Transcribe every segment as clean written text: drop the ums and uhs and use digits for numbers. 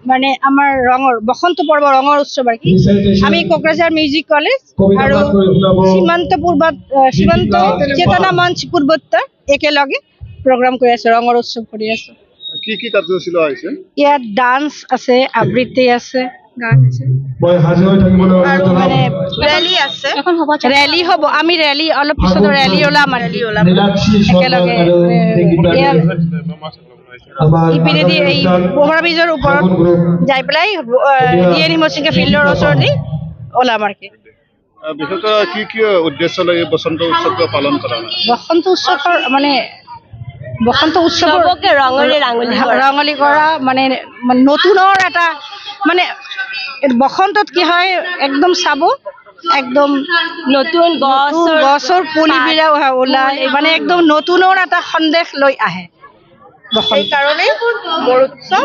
মানে আমাৰ ৰঙৰ বসন্ত পৰ্ব ৰঙৰ উৎসৱ আৰ কি আমি কোকৰাঝাৰ মিউজিক কলেজ আৰ সীমান্ত চেতনা মঞ্চ পূৰ্বোত্তৰ একেলগে প্ৰোগ্ৰাম কৰি আছো ৰঙৰ উৎসৱ কৰি আছো কি কি কাৰ্যসূচী লোৱা হৈছে ইয়াত ডান্স আছে আবৃত্তি আছে গান আছে আৰু মানে ৰেলী হ'ব আমি ৰেলী অলপ পিছত ৰেলী ওলাম একেলগে ইপিনেদি এই পোহৰা ব্ৰিজৰ ওপৰত যাই পেলাই ডিএন হিমচিংকে ফিল্ডৰ ওচৰতে ওলাম আৰু কি বিশেষকৈ কি কি উদ্দেশ্য লৈ বসন্ত উৎসৱ পালন কৰা হয় বসন্ত উৎসৱৰ মানে বসন্ত উৎসৱকে ৰঙালী কৰা মানে নতুনৰ এটা মানে বসন্তত কি হয় একদম চাব একদম নতুন গছৰ পুলিবিলাক ওলাই মানে একদম নতুনৰ এটা সন্দেশ লৈ আহে বসন্ত কাৰণে মোৰ উৎসৱ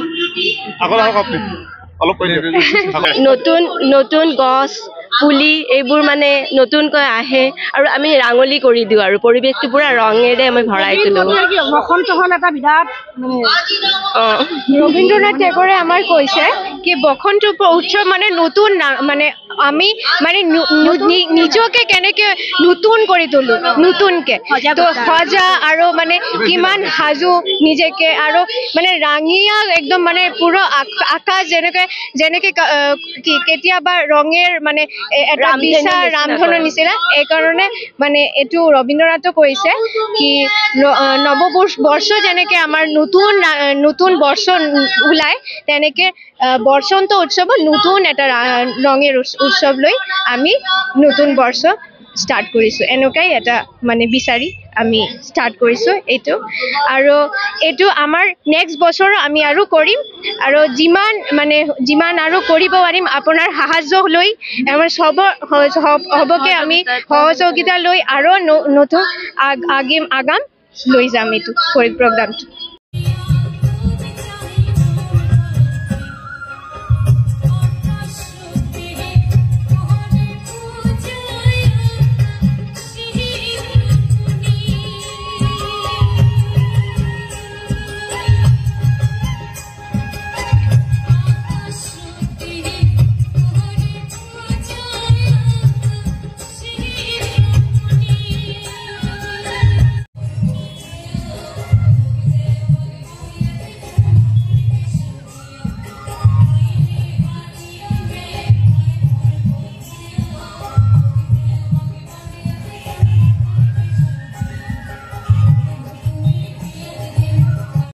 নতুন নতুন গছ পুলি এইবোৰ মানে নতুনকৈ আহে আৰু আমি ৰাঙলী কৰি দিওঁ আৰু পৰিৱেশটো পুৰা ৰঙেৰে আমি ভৰাই তোলো বসন্ত হ'ল এটা বিৰাট মানে ৰবীন্দ্ৰনাথ টেগৰে আমাৰ কৈছে কি বসন্ত উৎসৱ মানে নতুন মানে আমি মানে নিজকে কেনেকৈ নতুন কৰি তোলো নতুনকৈ তো সজা আৰু মানে কিমান সাজু নিজকে আৰু মানে ৰাঙিয়া একদম মানে পুৰা আকাশ যেনেকৈ কেতিয়াবা ৰঙেৰ মানে এটা বিশা ৰামধনুৰ নিচিনা এইকাৰণে মানে এইটো ৰবীন্দ্ৰনাথে কৈছে কি নৱবৰ্ষ যেনেকৈ আমাৰ নতুন বৰ্ষ ওলায় তেনেকৈ বসন্ত উৎসৱত নতুন এটা ৰঙেৰ উৎসৱ লৈ আমি নতুন বৰ্ষ ষ্টাৰ্ট কৰিছোঁ এনেকুৱাই এটা মানে বিচাৰি আমি ষ্টাৰ্ট কৰিছোঁ এইটো আৰু এইটো আমাৰ নেক্সট বছৰ আমি আৰু কৰিম আৰু যিমান আৰু কৰিব পাৰিম আপোনাৰ সাহায্য লৈ আমাৰ হ'বকে আমি সহযোগিতা লৈ আৰু নতুন আগাম লৈ যাম এইটো প্ৰগ্ৰামটো